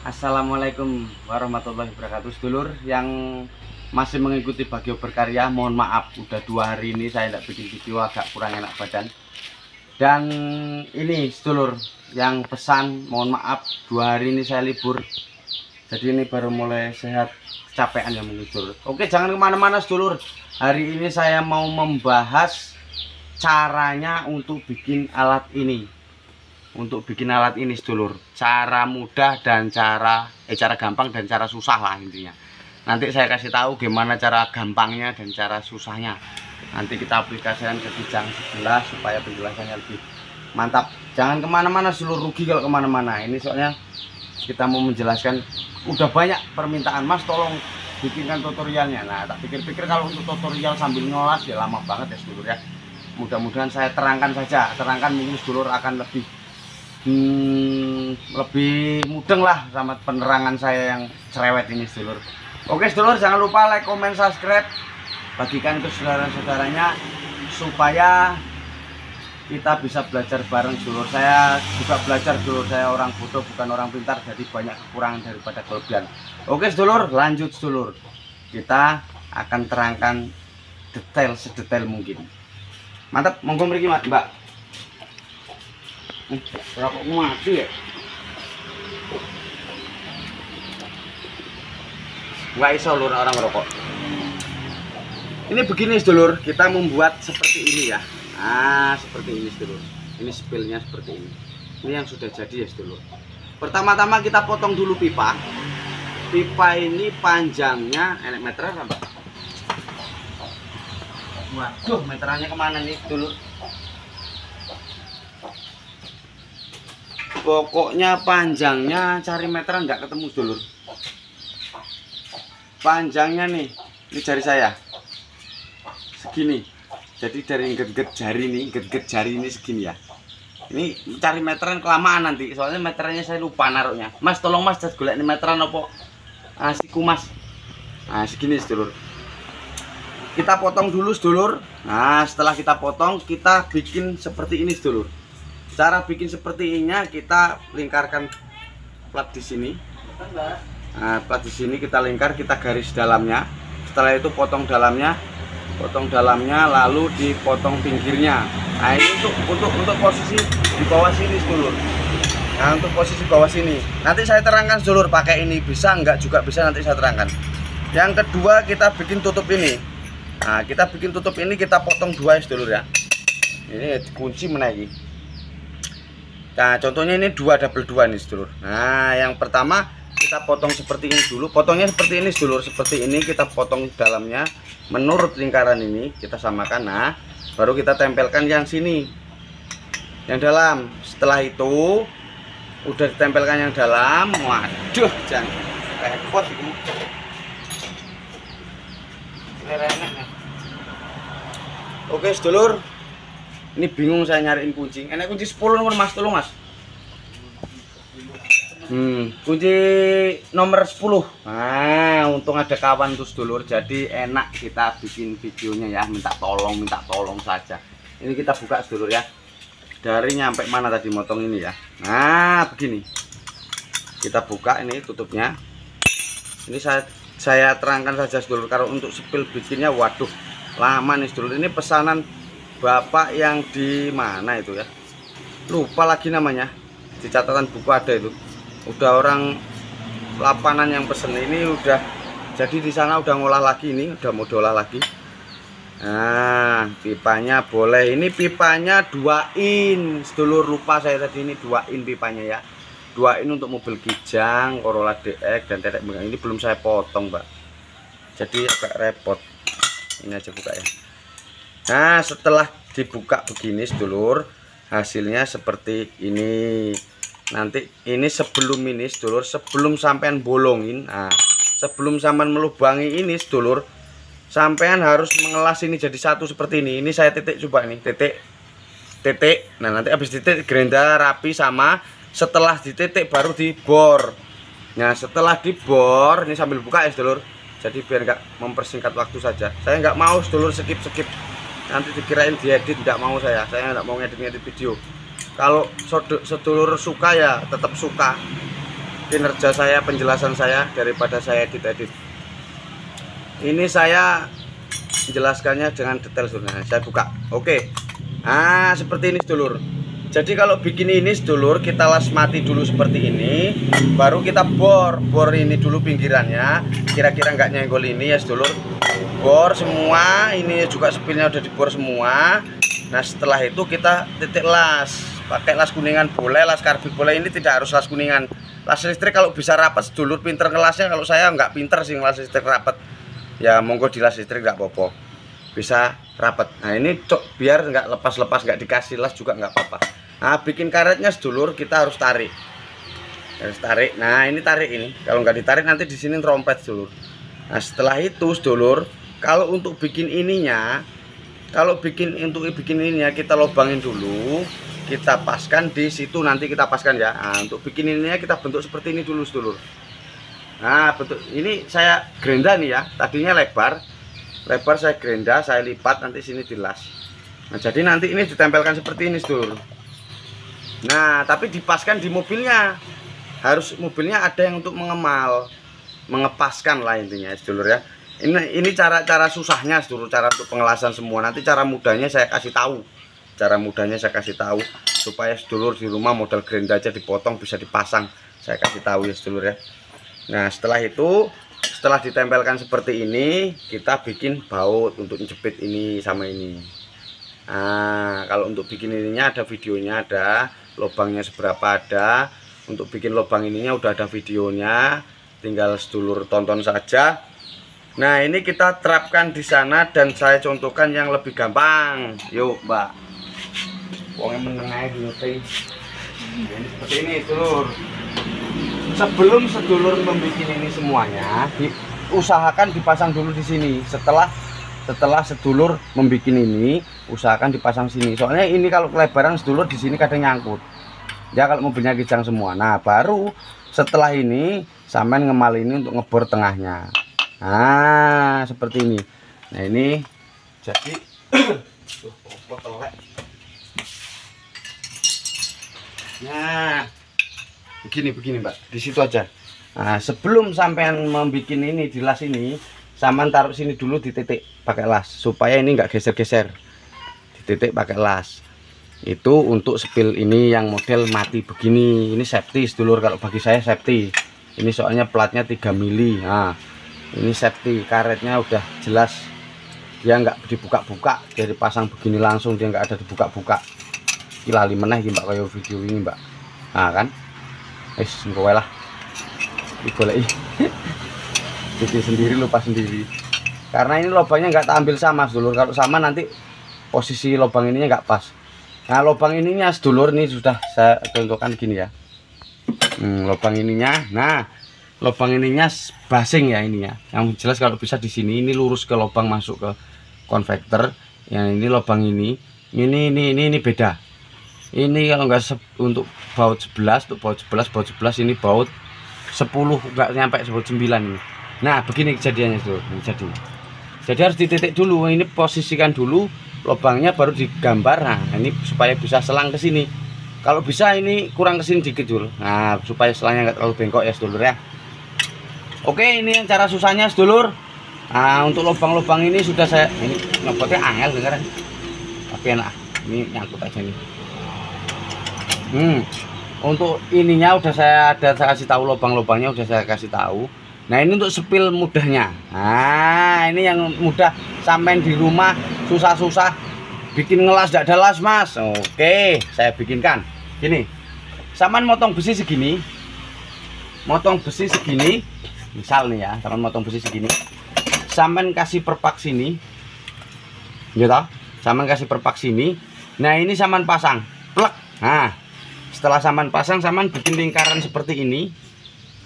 Assalamualaikum warahmatullahi wabarakatuh. Sedulur yang masih mengikuti Bagio Berkarya, mohon maaf udah 2 hari ini saya tidak bikin video, agak kurang enak badan. Dan ini sedulur yang pesan, mohon maaf 2 hari ini saya libur, jadi ini baru mulai sehat, kecapean ya mungkin sedulur. Oke, jangan kemana-mana sedulur. Hari ini saya mau membahas caranya untuk bikin alat ini. Sedulur, cara mudah dan cara gampang dan cara susah lah intinya. Nanti saya kasih tahu gimana cara gampangnya dan cara susahnya. Nanti kita aplikasikan ke kijang sebelah supaya penjelasannya lebih mantap. Jangan kemana-mana sedulur, rugi kalau kemana-mana. Ini soalnya kita mau menjelaskan, udah banyak permintaan, Mas tolong bikinkan tutorialnya. Nah, tak pikir-pikir kalau untuk tutorial sambil ngolas ya lama banget ya sedulur ya. Mudah-mudahan saya terangkan saja, mungkin sedulur akan lebih mudeng lah sama penerangan saya yang cerewet ini sedulur. Oke sedulur, jangan lupa like, comment, subscribe, bagikan ke saudara-saudaranya supaya kita bisa belajar bareng sedulur. Saya juga belajar sedulur, saya orang bodoh bukan orang pintar, jadi banyak kekurangan daripada kelebihan. Oke sedulur, lanjut sedulur, kita akan terangkan detail sedetail mungkin. Mantap, monggo mriki Mbak. Rokok mati ya? Nggak iso lur orang rokok. Ini begini sedulur, kita membuat seperti ini ya. Nah, seperti ini sedulur. Ini spillnya seperti ini. Ini yang sudah jadi ya sedulur. Pertama-tama kita potong dulu pipa. Pipa ini panjangnya enek meter apa? Waduh, meterannya kemana nih sedulur? Pokoknya panjangnya cari meteran nggak ketemu sedulur. Panjangnya nih, ini jari saya segini. Jadi dari get-get jari ini segini ya. Ini cari meteran kelamaan nanti, soalnya meterannya saya lupa naruhnya. Mas tolong mas, golek ini meteran apa? Asiku mas. Nah segini sedulur. Kita potong dulu sedulur. Nah setelah kita potong, kita bikin seperti ini sedulur. Cara bikin seperti ini kita lingkarkan plat di sini. Nah, plat di sini kita lingkar, kita garis dalamnya. Setelah itu potong dalamnya, lalu dipotong pinggirnya. Nah ini untuk posisi di bawah sini sedulur. Nah untuk posisi bawah sini, nanti saya terangkan sedulur, pakai ini bisa enggak juga bisa, nanti saya terangkan. Yang kedua kita bikin tutup ini. Nah kita bikin tutup ini, kita potong 2 ya sedulur ya. Ini kunci menaiki. Nah contohnya ini 2 double 2 nih sedulur. Nah yang pertama kita potong seperti ini dulu. Potongnya seperti ini sedulur, seperti ini kita potong dalamnya menurut lingkaran ini kita samakan. Nah baru kita tempelkan yang sini, yang dalam. Setelah itu udah ditempelkan yang dalam, waduh jangan repot itu. Oke sedulur, ini bingung saya nyariin kunci. Enak kunci 10 nomor mas, tolong mas. Kunci nomor 10. Nah untung ada kawan tuh sedulur, jadi enak kita bikin videonya ya. Minta tolong saja. Ini kita buka sedulur ya. Dari nyampe mana tadi motong ini ya. Nah begini, kita buka ini tutupnya. Ini saya terangkan saja sedulur. Kalau untuk spill bikinnya waduh lama nih sedulur. Ini pesanan bapak yang di mana itu ya, lupa lagi namanya, di catatan buku ada itu. Udah orang lapanan yang pesen ini, udah jadi di sana udah ngolah lagi, ini udah mau diolah lagi. Nah pipanya boleh, ini pipanya 2 in sedulur, lupa saya tadi, ini 2 in pipanya ya. 2 in untuk mobil Kijang, Corolla DX dan tetek bengkak. Ini belum saya potong mbak, jadi agak repot. Ini aja buka ya. Nah setelah dibuka begini sedulur, hasilnya seperti ini. Nanti ini sebelum ini sedulur, sebelum sampean bolongin, nah sebelum sampean melubangi ini sedulur, sampean harus mengelas ini jadi satu seperti ini. Ini saya titik, coba ini titik. Nah nanti habis titik gerinda rapi sama, setelah dititik baru dibor. Nah setelah dibor, ini sambil buka ya sedulur, jadi biar nggak mempersingkat waktu saja. Saya nggak mau sedulur skip nanti dikirain diedit, tidak mau saya nggak mau ngedit video. Kalau sedulur suka ya tetap suka, kinerja saya, penjelasan saya daripada saya edit-edit. Ini saya menjelaskannya dengan detail sebenarnya. Saya buka. Oke. Ah, seperti ini sedulur. Jadi kalau bikin ini sedulur, kita las mati dulu seperti ini, baru kita bor ini dulu pinggirannya, kira-kira nggak nyenggol ini ya sedulur. Bor semua, ini juga spillnya udah dibor semua. Nah setelah itu kita titik las, pakai las kuningan boleh, las karbit boleh. Ini tidak harus las kuningan. Las listrik kalau bisa rapat sedulur, pinter ngelasnya. Kalau saya nggak pinter sih ngelas listrik rapat, ya monggo di las listrik nggak apa-apa, bisa rapat. Nah ini biar nggak lepas-lepas, nggak dikasih las juga nggak apa-apa. Nah bikin karetnya sedulur, kita harus tarik, nah ini tarik ini, kalau nggak ditarik nanti di sini trompet sedulur. Nah setelah itu sedulur, kalau untuk bikin ininya, kita lubangin dulu, kita paskan di situ, nanti kita paskan ya. Nah, untuk bikin ininya kita bentuk seperti ini dulu sedulur. Nah bentuk ini saya gerenda nih ya, tadinya lebar saya gerenda, saya lipat, nanti sini dilas. Nah jadi nanti ini ditempelkan seperti ini sedulur. Nah tapi dipaskan di mobilnya, harus mobilnya ada yang untuk mengepaskan lah intinya sedulur ya. Ini cara susahnya sedulur, cara untuk pengelasan semua. Nanti cara mudahnya saya kasih tahu, supaya sedulur di rumah modal gerenda aja dipotong bisa dipasang, saya kasih tahu ya sedulur ya. Nah setelah itu, setelah ditempelkan seperti ini, kita bikin baut untuk jepit ini sama ini. Nah kalau untuk bikin ininya ada videonya, ada lubangnya seberapa ada. Untuk bikin lubang ininya udah ada videonya, tinggal sedulur tonton saja. Nah ini kita terapkan di sana dan saya contohkan yang lebih gampang. Yuk mbak, wongnya menengah ini seperti ini sedulur. Sebelum sedulur membuat ini semuanya, usahakan dipasang dulu di sini. Setelah sedulur membuat ini, usahakan dipasang sini. Soalnya ini kalau kelebaran sedulur di sini kadang nyangkut. Ya kalau mobilnya kijang semua. Nah baru setelah ini sampean ngemal ini untuk ngebor tengahnya. Nah seperti ini. Nah ini jadi nah begini mbak, di situ aja. Nah sebelum sampean membuat ini di las ini, sampean taruh sini dulu di titik pakai las, supaya ini nggak geser-geser. Di titik pakai las. Itu untuk spill ini yang model mati begini. Ini safety sedulur, kalau bagi saya safety. Ini soalnya platnya 3 mili. Nah ini safety, karetnya udah jelas, dia nggak dibuka-buka, jadi pasang begini langsung, dia nggak ada dibuka-buka. Kilali meneh mbak kayak video ini mbak. Nah kan engko lah digoleki. Bikin sendiri, lupa sendiri, karena ini lubangnya nggak tak ambil sama sedulur. Kalau sama nanti posisi lubang ininya nggak pas. Nah lubang ininya sedulur ini sudah saya contohkan gini ya. Lubang ininya, nah lubang ininya basing ya ininya. Yang jelas kalau bisa di sini ini lurus ke lubang masuk ke konvektor. Yang ini lubang ini beda. Ini kalau nggak untuk baut 11, untuk baut 11 ini baut 10, nggak nyampe baut 9 ini. Nah begini kejadiannya tuh. Jadi harus dititik dulu, ini posisikan dulu lubangnya baru digambar. Nah ini supaya bisa selang ke sini. Kalau bisa ini kurang ke sini dikit dulu. Nah supaya selangnya nggak terlalu bengkok ya sedulur ya. Oke, ini yang cara susahnya sedulur. Nah untuk lubang-lubang ini sudah saya, ini nyopotnya angel beneran, tapi enak. Ini nyangkut aja nih. Untuk ininya udah saya kasih tahu, lubang-lubangnya udah saya kasih tahu. Nah ini untuk spill mudahnya. Nah ini yang mudah, sampean di rumah susah-susah bikin ngelas tidak ada las mas. Oke saya bikinkan gini. Sampean motong besi segini, misal nih ya, sampean motong besi segini, sampean kasih perpak sini gitu, sampean kasih perpak sini. Nah ini sampean pasang plek. Nah setelah sampean pasang, sampean bikin lingkaran seperti ini.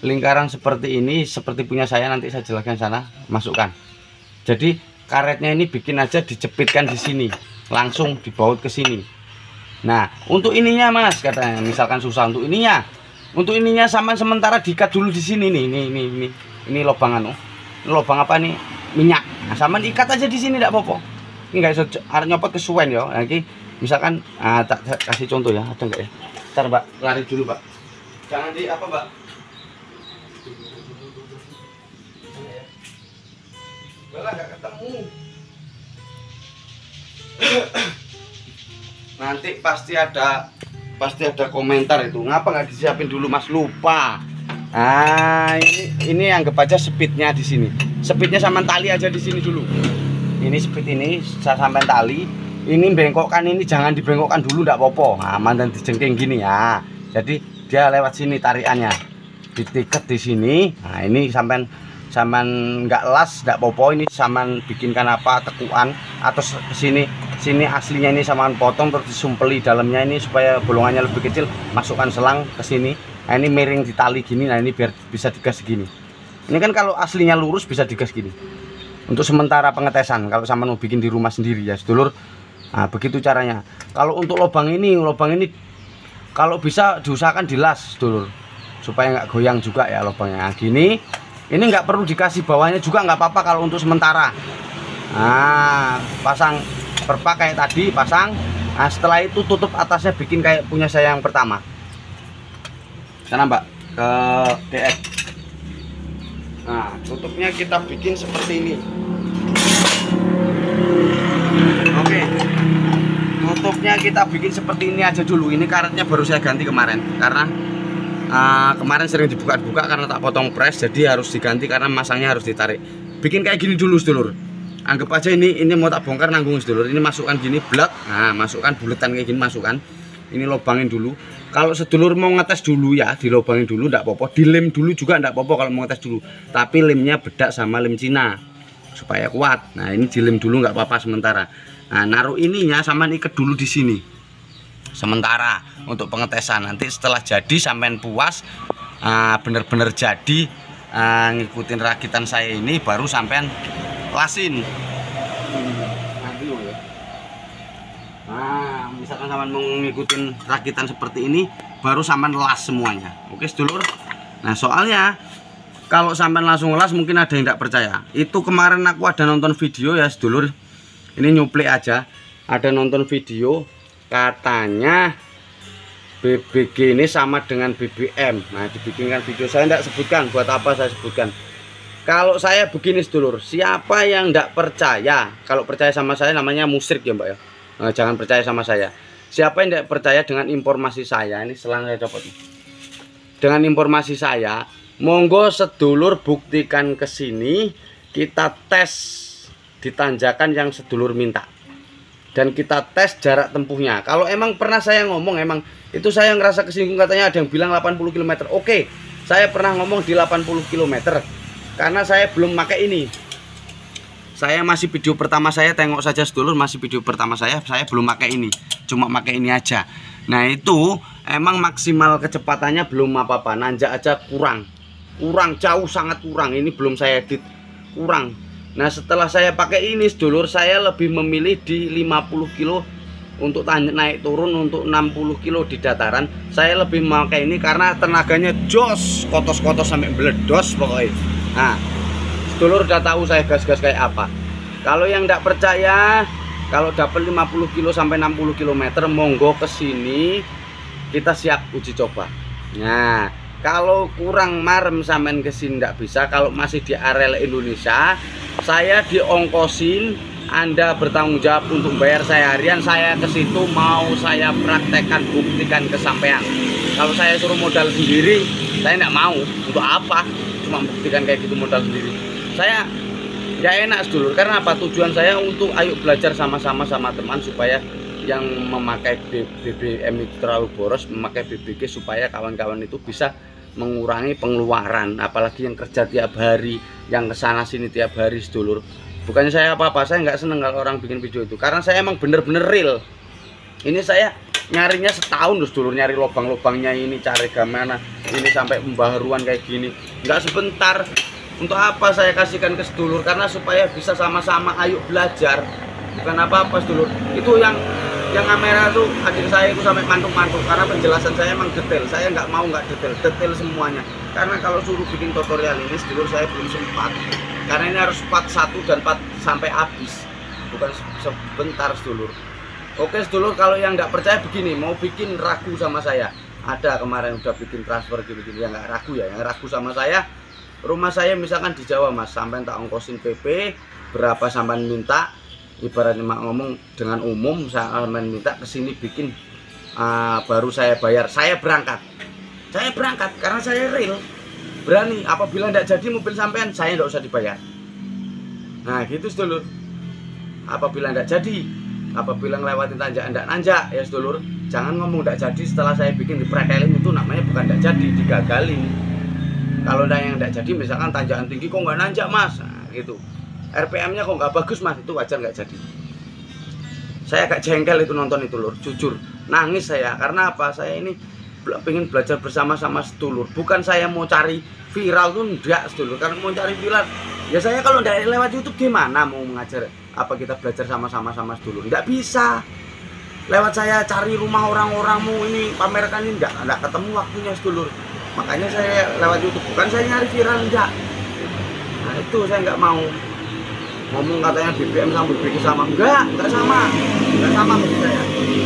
Lingkaran seperti ini, seperti punya saya, nanti saya jelaskan sana, masukkan. Jadi karetnya ini bikin aja, dijepitkan di sini, langsung dibaut ke sini. Nah untuk ininya mas, katanya misalkan susah untuk ininya, sampean sementara diikat dulu di sini nih. Ini lubang lubang apa nih, minyak. Nah sampean ikat aja di sini, tidak apa-apa. Ini nggak bisa arep nyopot kesuwen ya. Nah, ini misalkan tak kasih contoh ya, ada nggak ya? Ntar mbak lari dulu mbak, jangan di apa mbak, Malah nggak ketemu. Nanti pasti ada komentar itu. Ngapa nggak disiapin dulu Mas? Lupa. Ah, ini anggap aja speednya di sini. Speednya sama tali aja di sini dulu. Ini speed ini saya sampai tali. Ini bengkokkan, ini jangan dibengkokkan dulu, ndak popo. Aman dan dijengking gini ya. Jadi dia lewat sini tariannya. Ditiket di sini. Nah, ini sampai nggak las, ndak popo. Ini sampean bikinkan apa tekuan atau sini aslinya ini sampean potong terus disumpeli dalamnya ini supaya bolongannya lebih kecil. Masukkan selang ke sini. Nah, ini miring di tali gini. Nah, ini biar bisa digas gini. Ini kan kalau aslinya lurus bisa digas gini. Untuk sementara pengetesan kalau sama mau bikin di rumah sendiri ya sedulur. Nah, begitu caranya. Kalau untuk lubang ini kalau bisa diusahakan dilas sedulur supaya nggak goyang juga ya lubangnya. Nah, gini ini nggak perlu dikasih bawahnya juga nggak apa-apa kalau untuk sementara. Nah, pasang perpak kayak tadi pasang. Nah, setelah itu tutup atasnya bikin kayak punya saya yang pertama. Sana Mbak ke DX. Nah, tutupnya kita bikin seperti ini. Oke, tutupnya kita bikin seperti ini aja dulu. Ini karetnya baru saya ganti kemarin karena kemarin sering dibuka-buka karena tak potong press, jadi harus diganti karena masangnya harus ditarik. Bikin kayak gini dulu sedulur. Anggap aja ini mau tak bongkar nanggung sedulur. Ini masukkan gini blek. Nah, masukkan buletan kayak gini masukkan. Ini lubangin dulu. Kalau sedulur mau ngetes dulu ya, dilubangin dulu ndak apa-apa. Dilem dulu juga ndak apa-apa kalau mau ngetes dulu. Tapi lemnya bedak sama lem Cina supaya kuat. Nah, ini dilem dulu nggak apa-apa sementara. Nah, naruh ininya sama ikat dulu di sini. Sementara untuk pengetesan. Nanti setelah jadi sampean puas bener-bener jadi ngikutin rakitan saya ini baru sampean lasin. Nah, misalkan sampean mau ngikutin rakitan seperti ini baru sampean las semuanya. Oke, sedulur. Nah, soalnya kalau sampean langsung las mungkin ada yang tidak percaya. Itu kemarin aku ada nonton video ya sedulur. Ini nyuplik aja. Ada nonton video katanya BBG ini sama dengan BBM. Nah, dibikinkan video, saya tidak sebutkan buat apa saya sebutkan. Kalau saya begini sedulur, siapa yang tidak percaya, kalau percaya sama saya namanya musyrik ya Mbak ya. Nah, jangan percaya sama saya. Siapa yang tidak percaya dengan informasi saya, ini selang saya copot nih. Dengan informasi saya, monggo sedulur buktikan ke sini, kita tes di tanjakan yang sedulur minta. Dan kita tes jarak tempuhnya. Kalau emang pernah saya ngomong, emang itu saya ngerasa kesinggung, katanya ada yang bilang 80 km. Oke, saya pernah ngomong di 80 km karena saya belum pakai ini. Saya masih video pertama saya, tengok saja sedulur, masih video pertama saya belum pakai ini, cuma pakai ini aja. Nah, itu emang maksimal kecepatannya belum apa-apa, nanjak aja kurang jauh, sangat kurang. Ini belum saya edit, kurang. Nah, setelah saya pakai ini sedulur, saya lebih memilih di 50 kilo untuk naik turun, untuk 60 kilo di dataran. Saya lebih memakai ini karena tenaganya jos, kotos-kotos sampai meledos pokoknya. Nah, sedulur udah tahu saya gas-gas kayak apa. Kalau yang tidak percaya, kalau dapat 50 kilo sampai 60 km, monggo ke sini, kita siap uji coba. Nah, kalau kurang marem sampean ke sini tidak bisa. Kalau masih di area Indonesia, saya diongkosin, Anda bertanggung jawab untuk bayar saya harian. Saya ke situ mau saya praktekkan, buktikan ke sampean. Kalau saya suruh modal sendiri, saya tidak mau. Untuk apa? Cuma buktikan kayak gitu modal sendiri. Saya ya enak sedulur, karena apa? Tujuan saya untuk ayo belajar sama-sama sama teman supaya yang memakai BBM itu terlalu boros, memakai BBG supaya kawan-kawan itu bisa mengurangi pengeluaran, apalagi yang kerja tiap hari, yang kesana sini tiap hari sedulur. Bukannya saya apa-apa, saya nggak seneng kalau orang bikin video itu, karena saya emang bener-bener real. Ini saya nyarinya setahun loh sedulur, nyari lubang-lubangnya ini, cari gimana ini sampai pembaharuan kayak gini, nggak sebentar. Untuk apa saya kasihkan ke sedulur? Karena supaya bisa sama-sama ayo belajar, bukan apa-apa sedulur. Itu yang kamera tuh adik saya itu sampai mantuk-mantuk karena penjelasan saya emang detail. Saya nggak mau nggak detail semuanya, karena kalau suruh bikin tutorial ini sedulur saya belum sempat, karena ini harus part 1 dan part sampai habis, bukan sebentar sedulur. Oke sedulur, kalau yang nggak percaya begini, mau bikin ragu sama saya, ada kemarin udah bikin transfer gini-gini ya nggak ragu ya, yang ragu sama saya rumah saya misalkan di Jawa Mas, sampai tak ongkosin PP berapa sampai minta, ibaratnya ngomong dengan umum saya minta kesini bikin baru saya bayar, saya berangkat karena saya real berani, apabila tidak jadi mobil sampean saya tidak usah dibayar. Nah gitu sedulur, apabila tidak jadi, apabila ngelewatin tanjakan tidak nanjak ya sedulur, jangan ngomong tidak jadi setelah saya bikin dipretelin, itu namanya bukan tidak jadi, digagalin. Kalau yang tidak jadi misalkan tanjakan tinggi kok nggak nanjak Mas, nah, gitu RPM nya kok nggak bagus Mas, itu wajar nggak jadi. Saya agak jengkel itu nonton itu lur, jujur nangis saya. Karena apa? Saya ini pengen belajar bersama-sama sedulur, bukan saya mau cari viral tuh enggak sedulur. Karena mau cari viral ya saya kalau tidak lewat YouTube gimana mau mengajar, apa kita belajar sama-sama sedulur, nggak bisa. Lewat saya cari rumah orang-orang mau ini pamerkan ini enggak ketemu waktunya sedulur. Makanya saya lewat YouTube, bukan saya nyari viral, enggak. Nah itu saya nggak mau ngomong katanya BBM sama BBM sama, enggak sama bagi saya.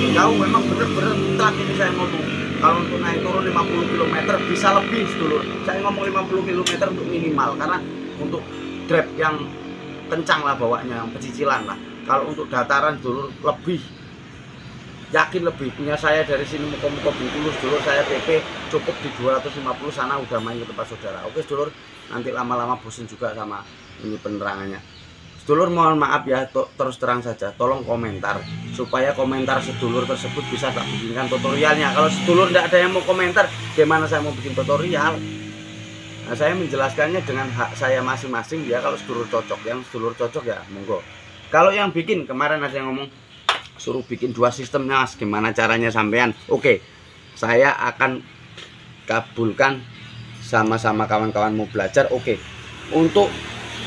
Jauh memang bener-bener mutlak ini saya ngomong. Kalau untuk naik turun 50 km bisa lebih sedulur. Saya ngomong 50 km untuk minimal, karena untuk Grab yang kencang lah bawanya, pecicilan lah. Kalau untuk dataran sedulur lebih, yakin lebih. Punya saya dari sini muka-muka Bengkulu sedulur, saya PP cukup di 250 sana udah main ke tempat saudara. Oke sedulur, nanti lama-lama bosen juga sama ini penerangannya. Sedulur mohon maaf ya, terus terang saja, tolong komentar supaya komentar sedulur tersebut bisa tak bikinkan tutorialnya. Kalau sedulur tidak ada yang mau komentar, gimana saya mau bikin tutorial? Nah, saya menjelaskannya dengan hak saya masing-masing ya. Kalau sedulur cocok, yang sedulur cocok ya monggo. Kalau yang bikin kemarin ada yang ngomong suruh bikin 2 sistemnya Mas, gimana caranya sampean? Oke, saya akan kabulkan sama-sama kawan-kawan mau belajar. Oke, untuk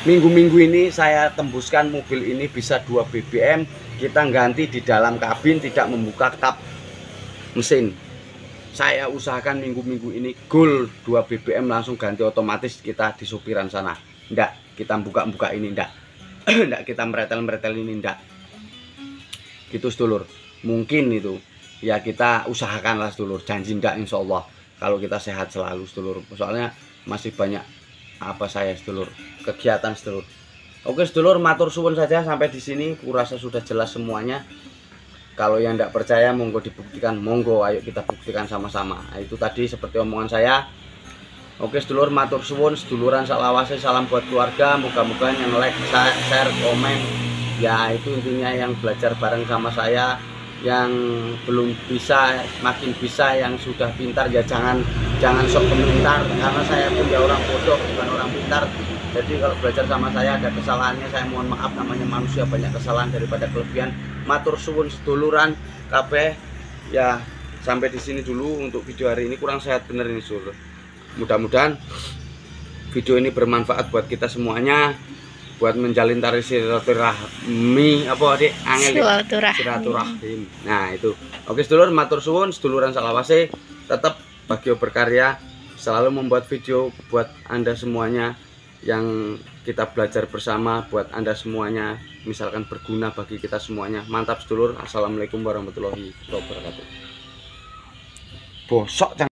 minggu-minggu ini saya tembuskan mobil ini bisa 2 BBM, kita ganti di dalam kabin, tidak membuka kap mesin. Saya usahakan minggu-minggu ini goal 2 BBM langsung ganti otomatis kita di supiran sana. Enggak, kita buka-buka ini enggak. Enggak kita meretel-meretel ini enggak. Gitu sedulur. Mungkin itu ya kita usahakanlah sedulur, janji enggak insya Allah kalau kita sehat selalu sedulur. Soalnya masih banyak apa saya sedulur, kegiatan sedulur. Oke sedulur, matur suwun saja sampai di sini, kurasa sudah jelas semuanya. Kalau yang tidak percaya monggo dibuktikan, monggo ayo kita buktikan sama-sama. Nah, itu tadi seperti omongan saya. Oke sedulur, matur suwun, seduluran salawase, salam buat keluarga, moga-moga yang like, share, komen. Ya itu intinya, yang belajar bareng sama saya, yang belum bisa makin bisa, yang sudah pintar ya jangan sok pintar, karena saya pun ya orang bodoh bukan orang pintar. Jadi kalau belajar sama saya ada kesalahannya, saya mohon maaf, namanya manusia banyak kesalahan daripada kelebihan. Matur suwun seduluran kabeh. Ya sampai di sini dulu untuk video hari ini, kurang sehat bener ini sedulur. Mudah-mudahan video ini bermanfaat buat kita semuanya, buat menjalin tali silaturahmi apa Dek? Silaturahim. Nah, itu. Oke sedulur, matur suwun, seduluran salawase, tetap Bagio berkarya, selalu membuat video buat Anda semuanya, yang kita belajar bersama buat Anda semuanya, misalkan berguna bagi kita semuanya. Mantap sedulur. Assalamualaikum warahmatullahi wabarakatuh. Bosok